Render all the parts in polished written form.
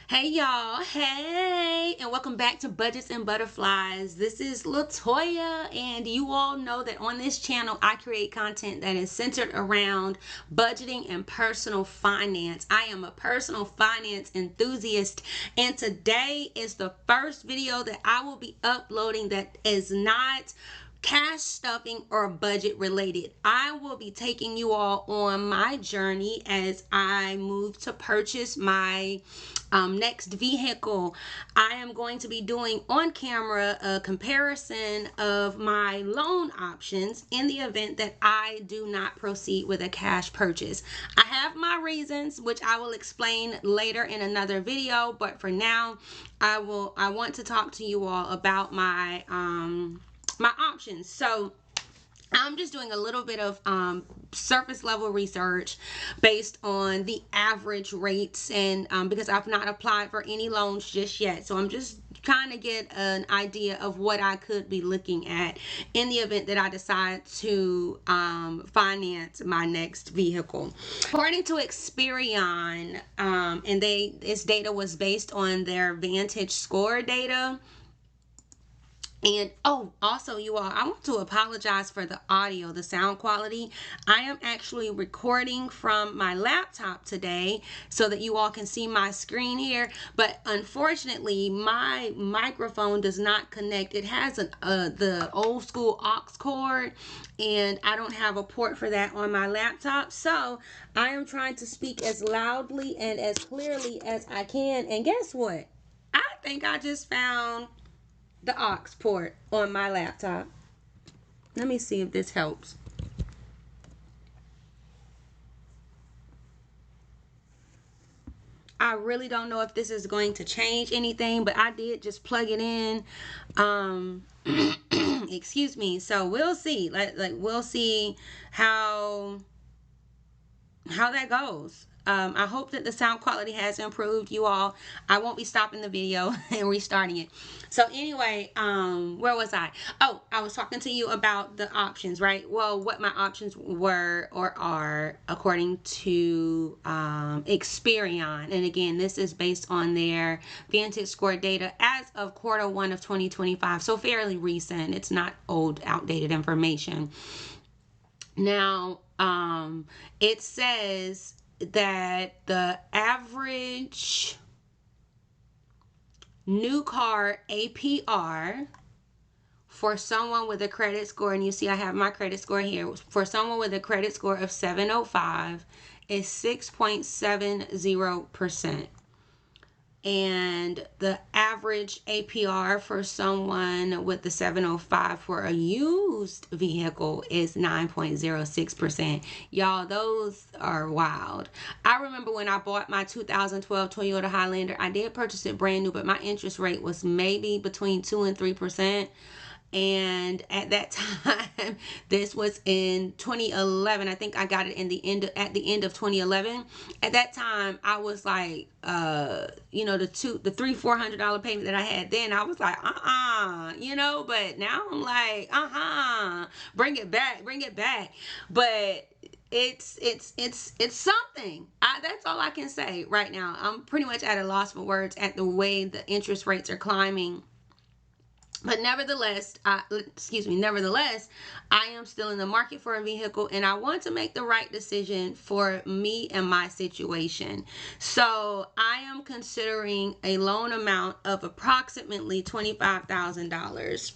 Hey y'all, hey, and welcome back to Budgets and Butterflies. This is Latoya, and you all know that on this channel I create content that is centered around budgeting and personal finance. I am a personal finance enthusiast, and today is the first video that I will be uploading that is not cash stuffing or budget related. I will be taking you all on my journey as I move to purchase my next vehicle. I am going to be doing on camera a comparison of my loan options in the event that I do not proceed with a cash purchase. I have my reasons, which I will explain later in another video, but for now I want to talk to you all about my my options. So I'm just doing a little bit of surface level research based on the average rates, and because I've not applied for any loans just yet, so I'm just trying to get an idea of what I could be looking at in the event that I decide to finance my next vehicle. According to Experian, and this data was based on their Vantage score data. And also, you all, I want to apologize for the audio, the sound quality. I am actually recording from my laptop today so that you all can see my screen here. But unfortunately, my microphone does not connect. It has the old school aux cord, and I don't have a port for that on my laptop. So I am trying to speak as loudly and as clearly as I can. And guess what? I think I just found the aux port on my laptop. Let me see if this helps. I really don't know if this is going to change anything, but I did just plug it in. Excuse me. So we'll see. Like we'll see how that goes. I hope that the sound quality has improved, you all. I won't be stopping the video and restarting it. So anyway, where was I? Oh, I was talking to you about the options, right? Well, what my options were or are according to Experian. And again, this is based on their Vantage score data as of Q1 of 2025. So fairly recent. It's not old, outdated information. Now, it says that the average new car APR for someone with a credit score, and you see I have my credit score here, for someone with a credit score of 705 is 6.70%. And the average APR for someone with the 705 for a used vehicle is 9.06%. Y'all, those are wild. I remember when I bought my 2012 Toyota Highlander, I did purchase it brand new, but my interest rate was maybe between 2 and 3%. And at that time, this was in 2011. I think I got it at the end of 2011. At that time, I was like, the $300-400 payment that I had then, I was like, but now I'm like, bring it back. But it's something. That's all I can say right now. I'm pretty much at a loss for words at the way the interest rates are climbing. But nevertheless, I am still in the market for a vehicle, and I want to make the right decision for me and my situation. So I am considering a loan amount of approximately $25,000.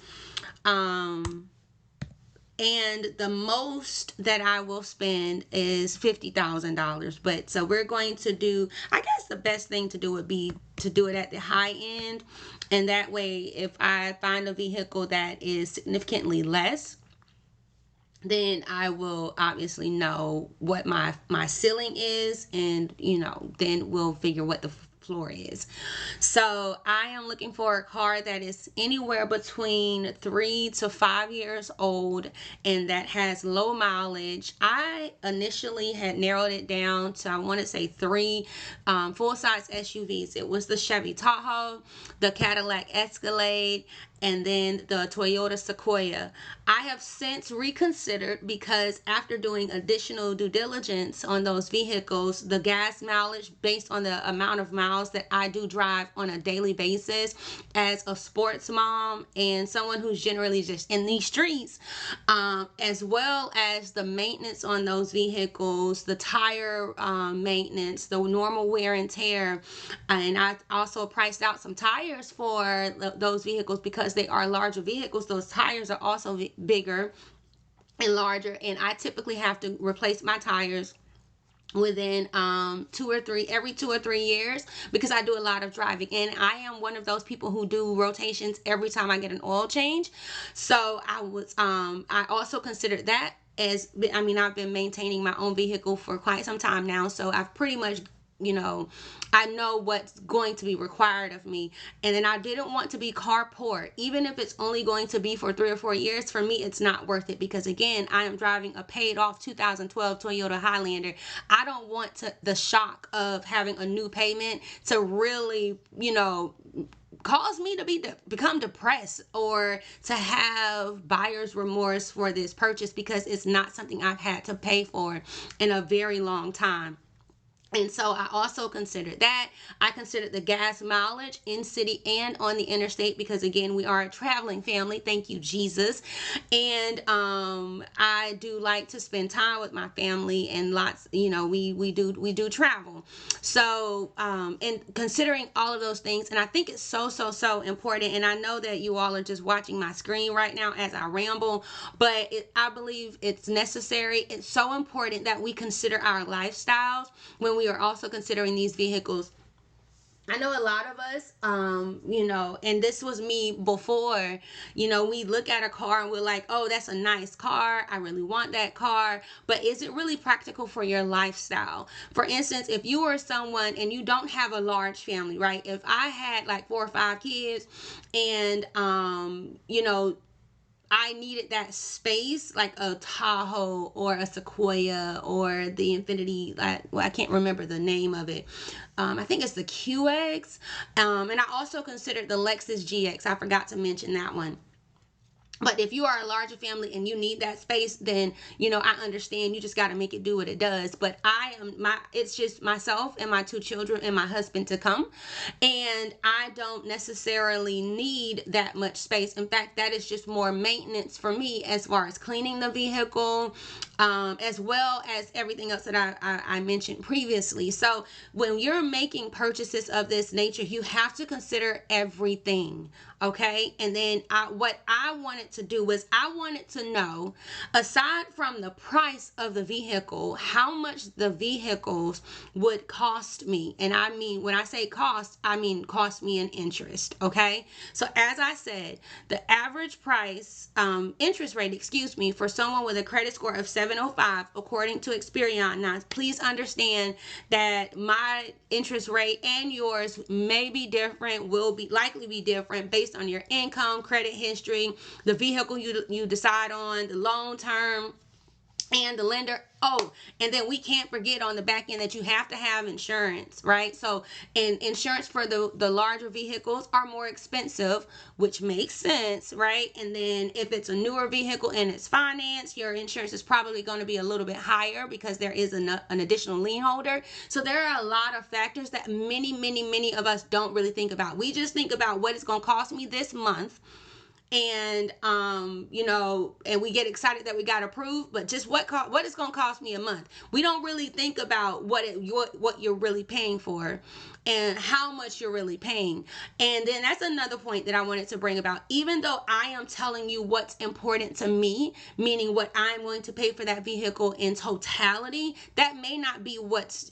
And the most that I will spend is $50,000. But so we're going to do, I guess the best thing to do would be to do it at the high end. And that way, if I find a vehicle that is significantly less, then I will obviously know what my ceiling is, and then we'll figure what the floor is. So I am looking for a car that is anywhere between 3 to 5 years old and that has low mileage. I initially had narrowed it down to, I want to say, 3 full-size SUVs. It was the Chevy Tahoe, the Cadillac Escalade, and then the Toyota Sequoia. I have since reconsidered because after doing additional due diligence on those vehicles, the gas mileage based on the amount of miles miles that I do drive on a daily basis as a sports mom and someone who's generally just in these streets, as well as the maintenance on those vehicles, the tire maintenance, the normal wear and tear. And I also priced out some tires for those vehicles because they are larger vehicles. Those tires are also bigger and larger, and I typically have to replace my tires within every 2 or 3 years, because I do a lot of driving, and I am one of those people who do rotations every time I get an oil change. So I also considered that as, I mean, I've been maintaining my own vehicle for quite some time now, so I've pretty much, I know what's going to be required of me. And then I didn't want to be car poor. Even if it's only going to be for 3 or 4 years, for me it's not worth it, because again, I am driving a paid off 2012 Toyota Highlander. I don't want the shock of having a new payment to really, cause me to become depressed, or to have buyer's remorse for this purchase, because it's not something I've had to pay for in a very long time. And so I also considered that. I considered the gas mileage in city and on the interstate, because again, we are a traveling family. Thank you, Jesus. And I do like to spend time with my family, and lots, we do travel. So and considering all of those things, and I think it's so important. And I know that you all are just watching my screen right now as I ramble, but I believe it's necessary. It's so important that we consider our lifestyles when we are also considering these vehicles. I know a lot of us, and this was me before, we look at a car and we're like, oh, that's a nice car. I really want that car. But is it really practical for your lifestyle? For instance, if you are someone and you don't have a large family, right? If I had like 4 or 5 kids and, I needed that space, like a Tahoe or a Sequoia or the Infinity, I can't remember the name of it. I think it's the QX. And I also considered the Lexus GX. I forgot to mention that one. But if you are a larger family and you need that space, then, I understand. You just got to make it do what it does. But it's just myself and my 2 children and my husband to come. And I don't necessarily need that much space. In fact, that is just more maintenance for me, as far as cleaning the vehicle, as well as everything else that I mentioned previously. So when you're making purchases of this nature, you have to consider everything. Okay. And then what I wanted to do was, I wanted to know, aside from the price of the vehicle, how much the vehicles would cost me. And I mean, when I say cost, I mean cost me in interest. Okay. So as I said, the average price, interest rate, for someone with a credit score of 705, according to Experian. Now, please understand that my interest rate and yours may be different, will be likely be different based on your income, credit history, the vehicle you decide on, the loan term, and the lender. Oh, and then we can't forget on the back end that you have to have insurance, right? So, and insurance for the larger vehicles are more expensive, which makes sense, right? And then if it's a newer vehicle and it's financed, your insurance is probably going to be a little bit higher, because there is an additional lien holder. So there are a lot of factors that many of us don't really think about. We just think about what it's going to cost me this month. And and we get excited that we got approved, but just what it's going to cost me a month. We don't really think about what you're really paying for and how much you're really paying. And then that's another point that I wanted to bring about. Even though I am telling you what's important to me, meaning what I'm willing to pay for that vehicle in totality, that may not be what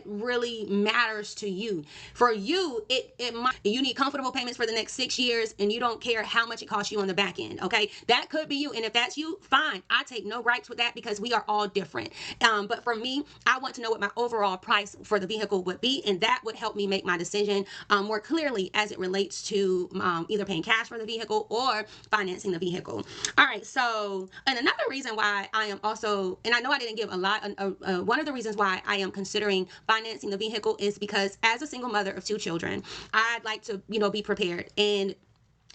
really matters to you. For you, it might, you need comfortable payments for the next 6 years, and you don't care how much it costs you on the back end. Okay, that could be you, and if that's you, fine. I take no gripes with that, because we are all different. But for me, I want to know what my overall price for the vehicle would be, and that would help me make my decision more clearly as it relates to either paying cash for the vehicle or financing the vehicle. All right, so, and another reason why I am also, and I know I didn't give a lot, one of the reasons why I am considering financing the vehicle is because, as a single mother of 2 children, I'd like to, be prepared, and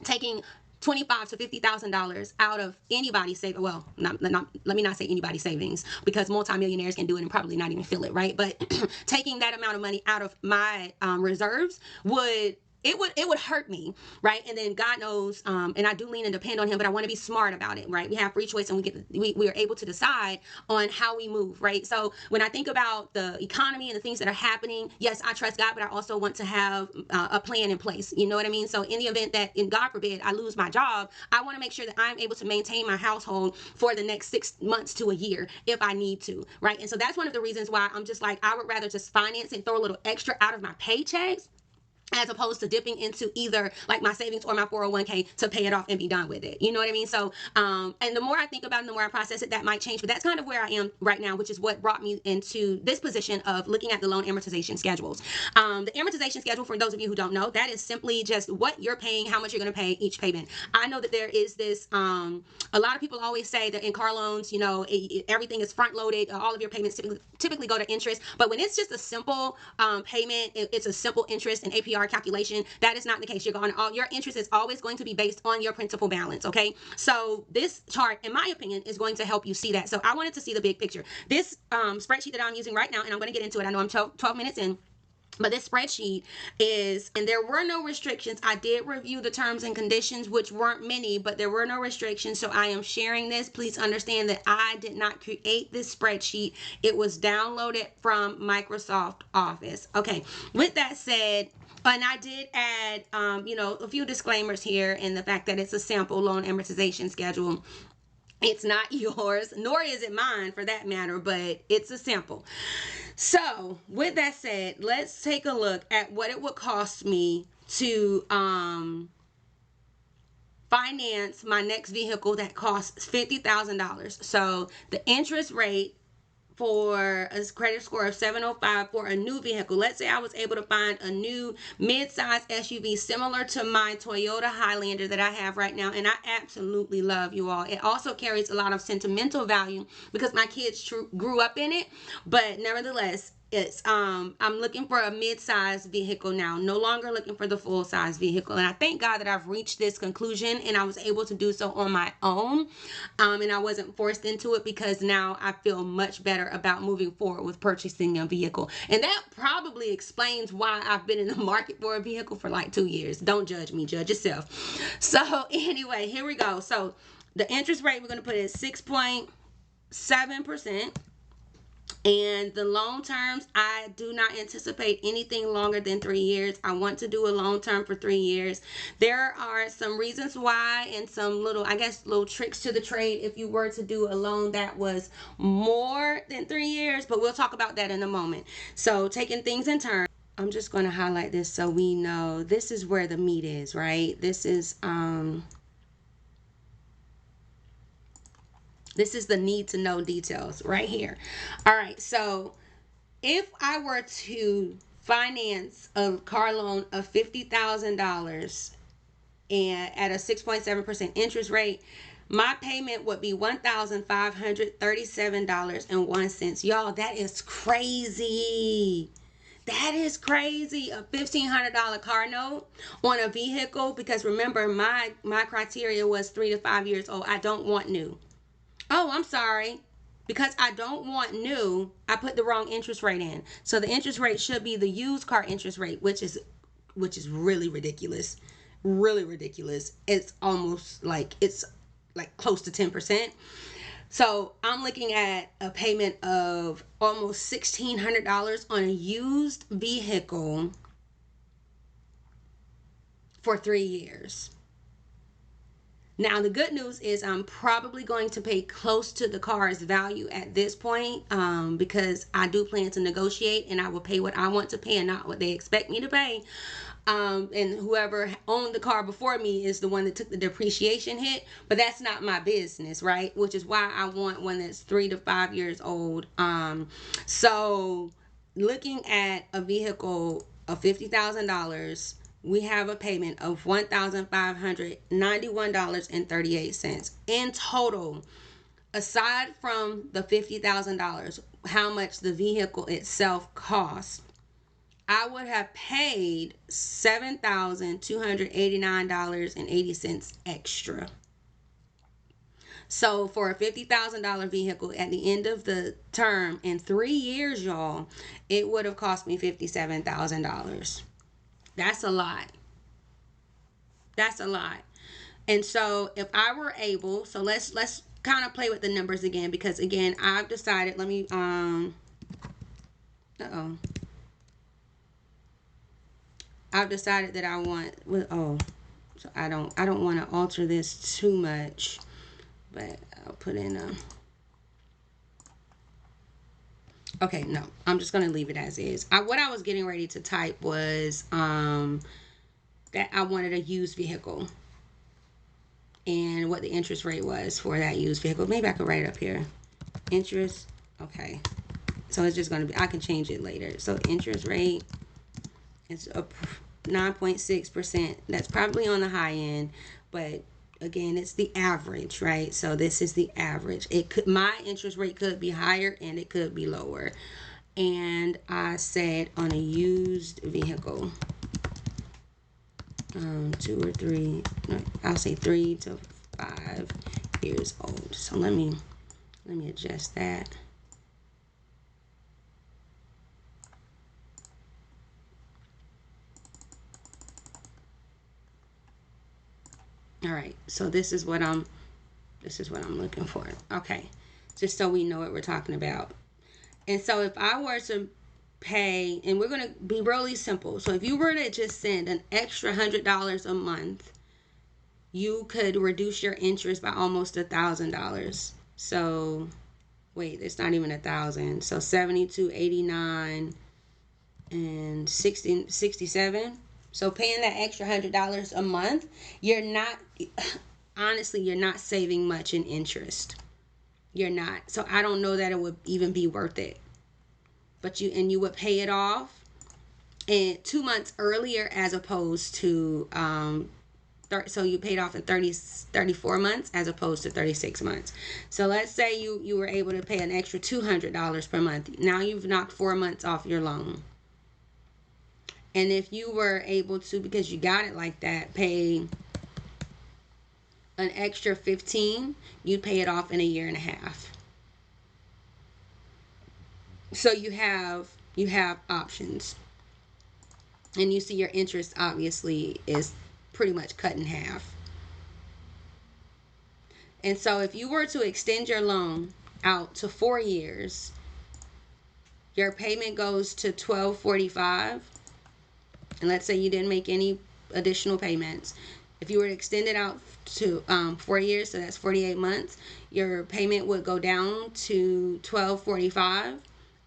taking $25 to $50,000 out of anybody's savings. Well, let me not say anybody's savings, because multimillionaires can do it and probably not even feel it, right? But taking that amount of money out of my reserves would hurt me, right? And then God knows, and I do lean and depend on him, but I want to be smart about it, right? We have free choice, and we are able to decide on how we move, right? So when I think about the economy and the things that are happening, yes, I trust God, but I also want to have a plan in place. You know what I mean? So in the event that, in God forbid, I lose my job, I want to make sure that I'm able to maintain my household for the next 6 months to a year if I need to, right? And so that's one of the reasons why I'm just like, I would rather just finance and throw a little extra out of my paychecks, as opposed to dipping into either like my savings or my 401k to pay it off and be done with it. You know what I mean? So, and the more I think about it, the more I process it, that might change, but that's kind of where I am right now, which is what brought me into this position of looking at the loan amortization schedules. The amortization schedule, for those of you who don't know, that is simply just what you're paying, how much you're going to pay each payment. I know that there is this, a lot of people always say that in car loans, you know, everything is front loaded. All of your payments typically go to interest, but when it's just a simple payment, it's a simple interest and APR calculation, that is not the case. Your interest is always going to be based on your principal balance. Okay, so this chart, in my opinion, is going to help you see that. So I wanted to see the big picture. This spreadsheet that I'm using right now, and I'm going to get into it, I know I'm 12 minutes in, but this spreadsheet is, and there were no restrictions. I did review the terms and conditions, which weren't many, but there were no restrictions. So I am sharing this. Please understand that I did not create this spreadsheet. It was downloaded from Microsoft Office. Okay, with that said, and I did add, a few disclaimers here, in the fact that it's a sample loan amortization schedule. It's not yours, nor is it mine for that matter, but it's a sample. So with that said, let's take a look at what it would cost me to finance my next vehicle that costs $50,000. So the interest rate for a credit score of 705 for a new vehicle. Let's say I was able to find a new mid-size SUV similar to my Toyota Highlander that I have right now, and I absolutely love, you all. It also carries a lot of sentimental value because my kids grew up in it, but nevertheless, it's I'm looking for a mid-size vehicle now, no longer looking for the full-size vehicle. And I thank God that I've reached this conclusion and I was able to do so on my own, and I wasn't forced into it, because now I feel much better about moving forward with purchasing a vehicle. And that probably explains why I've been in the market for a vehicle for like 2 years. Don't judge me, judge yourself. So anyway, here we go. So the interest rate we're going to put is 6.7%. And the loan terms, I do not anticipate anything longer than 3 years. I want to do a loan term for 3 years. There are some reasons why, and some little tricks to the trade if you were to do a loan that was more than 3 years, but we'll talk about that in a moment. So taking things in turn, I'm just going to highlight this so we know this is where the meat is, right? This is the need to know details right here. All right, so if I were to finance a car loan of $50,000 and at a 6.7% interest rate, my payment would be $1,537.01. Y'all, that is crazy. That is crazy. A $1,500 car note on a vehicle, because remember, my criteria was 3 to 5 years old. I don't want new. Oh, I'm sorry. Because I don't want new, I put the wrong interest rate in. So the interest rate should be the used car interest rate, which is really ridiculous. Really ridiculous. It's almost like, it's like close to 10%. So I'm looking at a payment of almost $1,600 on a used vehicle for 3 years. Now, the good news is I'm probably going to pay close to the car's value at this point, because I do plan to negotiate, and I will pay what I want to pay and not what they expect me to pay. And whoever owned the car before me is the one that took the depreciation hit, but that's not my business, right? Which is why I want one that's 3 to 5 years old. So looking at a vehicle of $50,000, we have a payment of $1,591.38 in total. Aside from the $50,000, how much the vehicle itself costs, I would have paid $7,289.80 extra. So for a $50,000 vehicle at the end of the term in 3 years, y'all, it would have cost me $57,000. That's a lot. That's a lot. And so if I were able, so let's kind of play with the numbers again, because again, I've decided, let me I've decided that I want, so I don't want to alter this too much, but I'll put in a, okay, no, I'm just going to leave it as is. What I was getting ready to type was that I wanted a used vehicle and what the interest rate was for that used vehicle. Maybe I could write it up here. Interest, okay. So it's just going to be, I can change it later. So interest rate is a 9.6%. That's probably on the high end, but again, it's the average, right? So this is the average. It could, my interest rate could be higher and it could be lower. And I said on a used vehicle, 2 or 3, no, I'll say 3 to 5 years old. So let me adjust that. All right, so this is what I'm looking for. Okay, just so we know what we're talking about. And so if I were to pay, and we're going to be really simple. So if you were to just send an extra $100 a month, you could reduce your interest by almost $1,000. So wait, it's not even 1,000. So 72, 89, and 67. So paying that extra $100 a month, you're not, honestly, you're not saving much in interest. You're not. So I don't know that it would even be worth it. But you would pay it off in 2 months earlier as opposed to so you paid off in 34 months as opposed to 36 months. So let's say you were able to pay an extra $200 per month. Now you've knocked 4 months off your loan. And if you were able to, because you got it like that, pay an extra 15, you'd pay it off in a year and a half. So you have options. And you see your interest obviously is pretty much cut in half. And so if you were to extend your loan out to 4 years, your payment goes to $1,245. And let's say you didn't make any additional payments. If you were to extend it out to 4 years, so that's 48 months, your payment would go down to $1,245.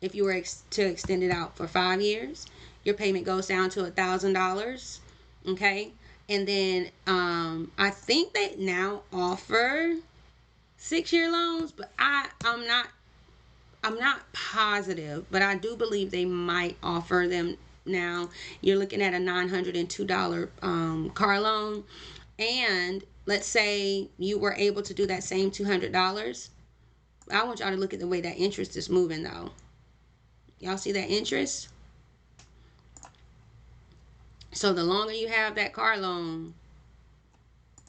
If you were to extend it out for 5 years, your payment goes down to $1,000. Okay, and then I think they now offer 6-year loans, but I'm not positive, but I do believe they might offer them now. You're looking at a $902 car loan, and let's say you were able to do that same $200. I want y'all to look at the way that interest is moving though. Y'all see that interest? So the longer you have that car loan,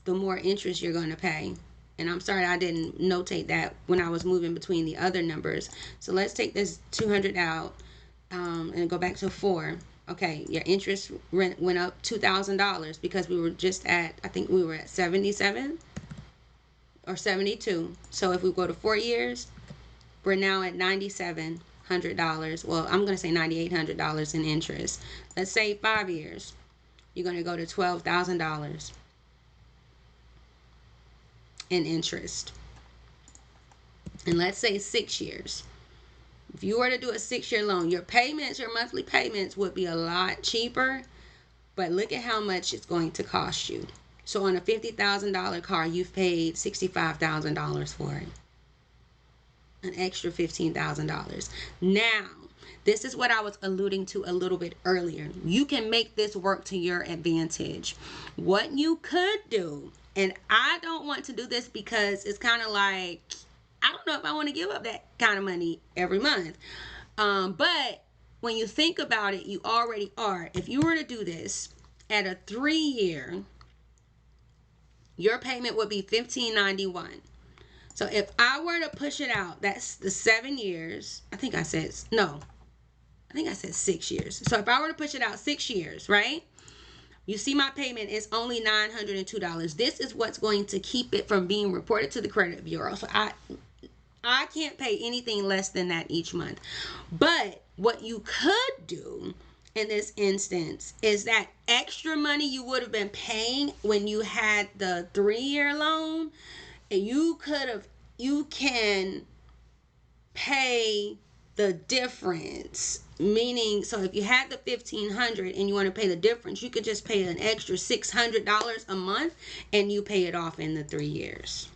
the more interest you're going to pay. And I'm sorry I didn't notate that when I was moving between the other numbers. So let's take this 200 out and go back to 4. Okay, your interest went up $2,000 because we were just at, I think we were at 77 or 72. So if we go to 4 years, we're now at $9,700. Well, I'm going to say $9,800 in interest. Let's say 5 years, you're going to go to $12,000 in interest. And let's say 6 years. If you were to do a 6-year loan, your monthly payments would be a lot cheaper, but look at how much it's going to cost you. So on a $50,000 car, you've paid $65,000 for it. An extra $15,000. Now, this is what I was alluding to a little bit earlier. You can make this work to your advantage. What you could do, and I don't want to do this because it's kind of like, I don't know if I want to give up that kind of money every month. But when you think about it, you already are. If you were to do this at a 3-year, your payment would be $15.91. So if I were to push it out, that's the 7 years. I think I said 6 years. So if I were to push it out 6 years, right? You see my payment is only $902. This is what's going to keep it from being reported to the credit bureau. So I can't pay anything less than that each month. But what you could do in this instance is that extra money you would have been paying when you had the 3-year loan, you can pay the difference. Meaning, so if you had the $1,500 and you want to pay the difference, you could just pay an extra $600 a month and you pay it off in the 3 years.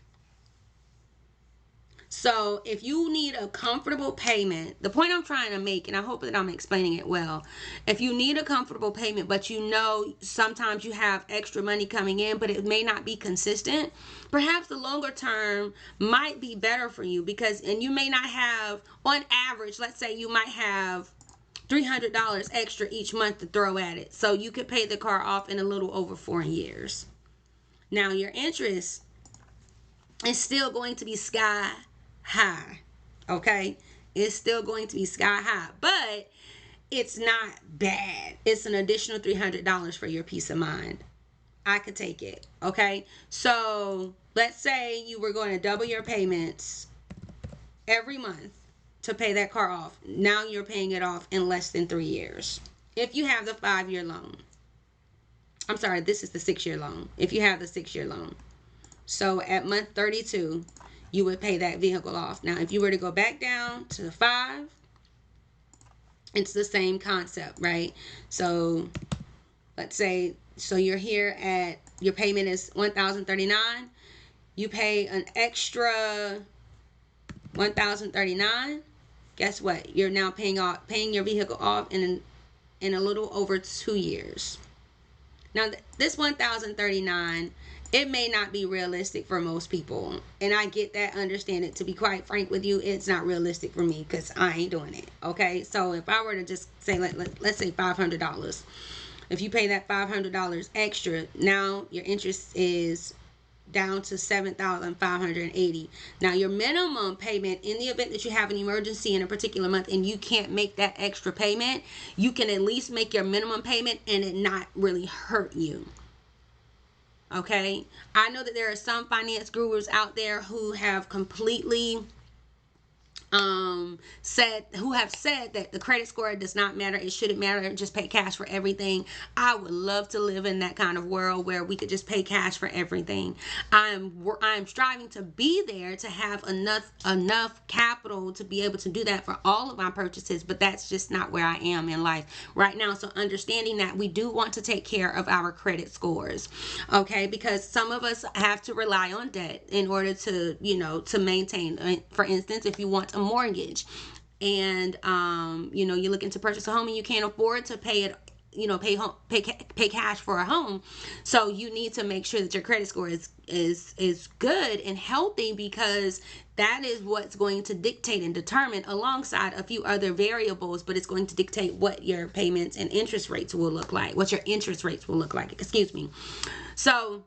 So if you need a comfortable payment, the point I'm trying to make, and I hope that I'm explaining it well, if you need a comfortable payment, but you know sometimes you have extra money coming in, but it may not be consistent, perhaps the longer term might be better for you because, and you may not have, on average, let's say you might have $300 extra each month to throw at it. So you could pay the car off in a little over 4 years. Now your interest is still going to be sky high. Okay? It's still going to be sky high, but it's not bad. It's an additional $300 for your peace of mind. I could take it. Okay? So let's say you were going to double your payments every month to pay that car off. Now you're paying it off in less than 3 years. If you have the 5-year loan. I'm sorry, this is the 6-year loan. If you have the 6-year loan. So at month 32, you would pay that vehicle off. Now, if you were to go back down to 5, it's the same concept, right? So let's say, so you're here at, your payment is $1,039. You pay an extra $1,039. Guess what? You're now paying your vehicle off in a little over 2 years. Now, this $1,039, it may not be realistic for most people. And I get that, understand it. To be quite frank with you, it's not realistic for me because I ain't doing it. Okay? So if I were to just say, let's say $500. If you pay that $500 extra, now your interest is down to $7,580. Now your minimum payment, in the event that you have an emergency in a particular month and you can't make that extra payment, you can at least make your minimum payment and it not really hurt you. Okay? I know that there are some finance gurus out there who have completely said that the credit score does not matter. It shouldn't matter. Just pay cash for everything. I would love to live in that kind of world where we could just pay cash for everything. I'm striving to be there to have enough capital to be able to do that for all of my purchases, but that's just not where I am in life right now. So understanding that we do want to take care of our credit scores, okay? Because some of us have to rely on debt in order to, to maintain. For instance, if you want a mortgage and you're looking to purchase a home and you can't afford to pay it, pay cash for a home, so you need to make sure that your credit score is good and healthy, because that is what's going to dictate and determine, alongside a few other variables, but it's going to dictate what your payments and interest rates will look like, what your interest rates will look like, excuse me. So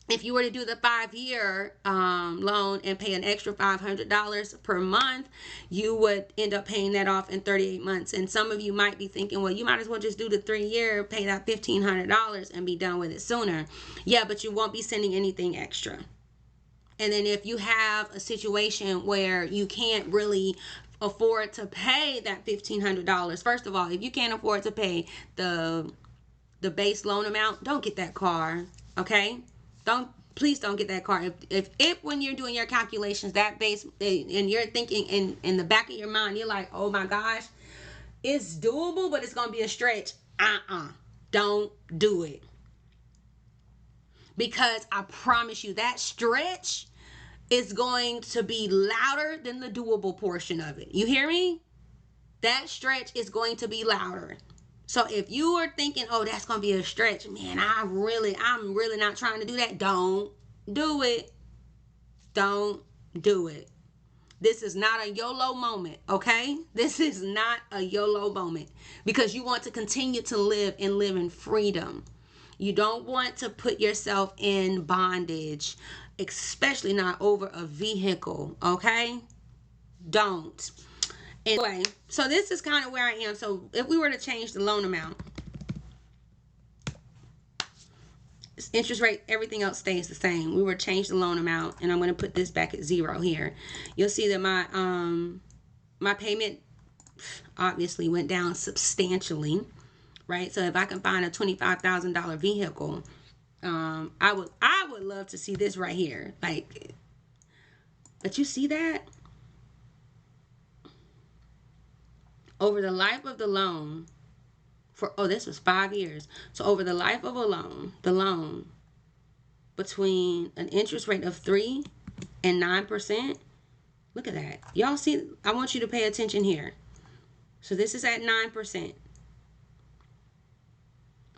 if you were to do the 5-year loan and pay an extra $500 per month, you would end up paying that off in 38 months. And some of you might be thinking, well, you might as well just do the 3-year, pay that $1,500 and be done with it sooner. Yeah, but you won't be sending anything extra. And then if you have a situation where you can't really afford to pay that $1,500, first of all, if you can't afford to pay the base loan amount, don't get that car, okay? Please don't get that car. If when you're doing your calculations, that base, and you're thinking in the back of your mind, you're like, oh my gosh, it's doable, but it's going to be a stretch. Don't do it. Because I promise you, that stretch is going to be louder than the doable portion of it. You hear me? That stretch is going to be louder. So if you are thinking, oh, that's going to be a stretch, man, I'm really not trying to do that. Don't do it. Don't do it. This is not a YOLO moment, okay? This is not a YOLO moment, because you want to continue to live in freedom. You don't want to put yourself in bondage, especially not over a vehicle, okay? Don't. Anyway, so this is kind of where I am. So if we were to change the loan amount, interest rate, everything else stays the same. We were to change the loan amount, and I'm going to put this back at 0 here. You'll see that my payment obviously went down substantially, right? So if I can find a $25,000 vehicle, I would love to see this right here. Like, but you see that? Over the life of the loan, this was 5 years. So over the life of a loan, the loan between an interest rate of 3 and 9%. Look at that. Y'all see, I want you to pay attention here. So this is at 9%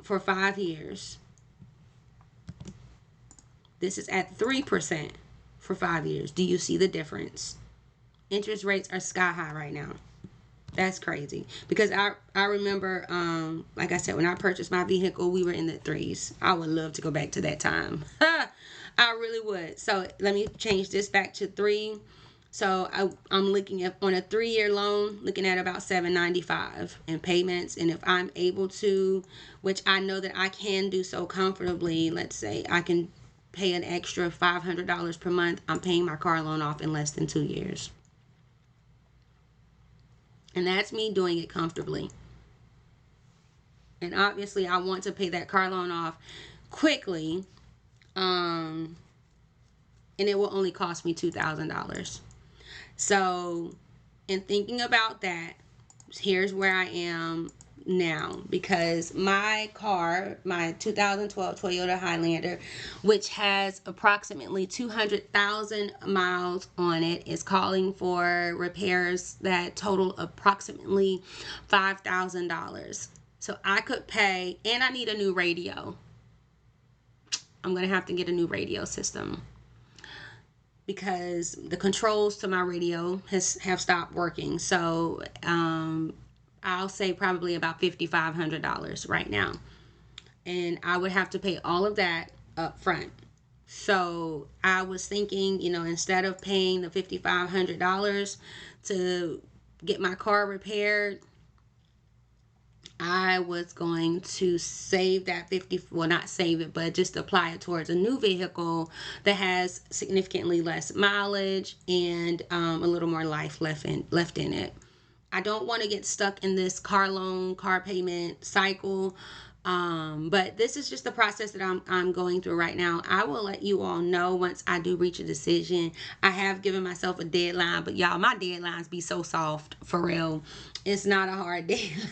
for 5 years. This is at 3% for 5 years. Do you see the difference? Interest rates are sky high right now. That's crazy. Because I remember, like I said, when I purchased my vehicle, we were in the 3s. I would love to go back to that time. I really would. So let me change this back to 3. So I'm looking at, on a 3-year loan, looking at about $795 in payments. And if I'm able to, which I know that I can do so comfortably, let's say I can pay an extra $500 per month, I'm paying my car loan off in less than 2 years. And that's me doing it comfortably. And obviously I want to pay that car loan off quickly. And it will only cost me $2,000. So in thinking about that, here's where I am now, because my car, my 2012 Toyota Highlander, which has approximately 200,000 miles on it, is calling for repairs that total approximately $5,000. So I could pay, and I need a new radio. I'm going to have to get a new radio system, because the controls to my radio have stopped working. So I'll say probably about $5,500 right now. And I would have to pay all of that up front. So I was thinking, instead of paying the $5,500 to get my car repaired, I was going to save that not save it, but just apply it towards a new vehicle that has significantly less mileage and a little more life left in it. I don't want to get stuck in this car payment cycle. But this is just the process that I'm going through right now. I will let you all know once I do reach a decision. I have given myself a deadline, but y'all, my deadlines be so soft, for real. It's not a hard deadline.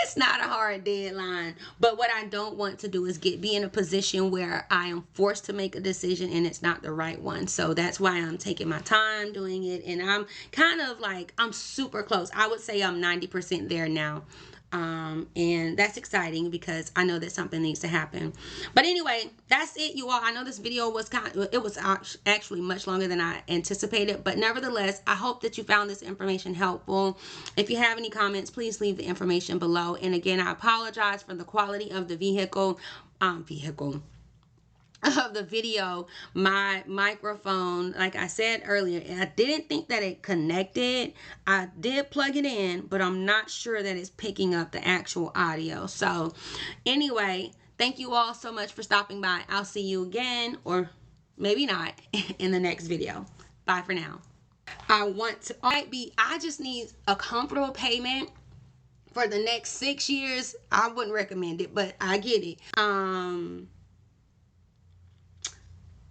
It's not a hard deadline. But what I don't want to do is be in a position where I am forced to make a decision and it's not the right one. So that's why I'm taking my time doing it. And I'm kind of like, I'm super close. I would say I'm 90% there now. And that's exciting because I know that something needs to happen. But anyway, that's it, you all. I know this video was actually much longer than I anticipated, but nevertheless, I hope that you found this information helpful. If you have any comments, please leave the information below. And again, I apologize for the quality of the of the video. My microphone, like I said earlier, I didn't think that it connected. I did plug it in, but I'm not sure that it's picking up the actual audio. So anyway, thank you all so much for stopping by. I'll see you again, or maybe not, in the next video. Bye for now. I just need a comfortable payment for the next 6 years. I wouldn't recommend it, but I get it.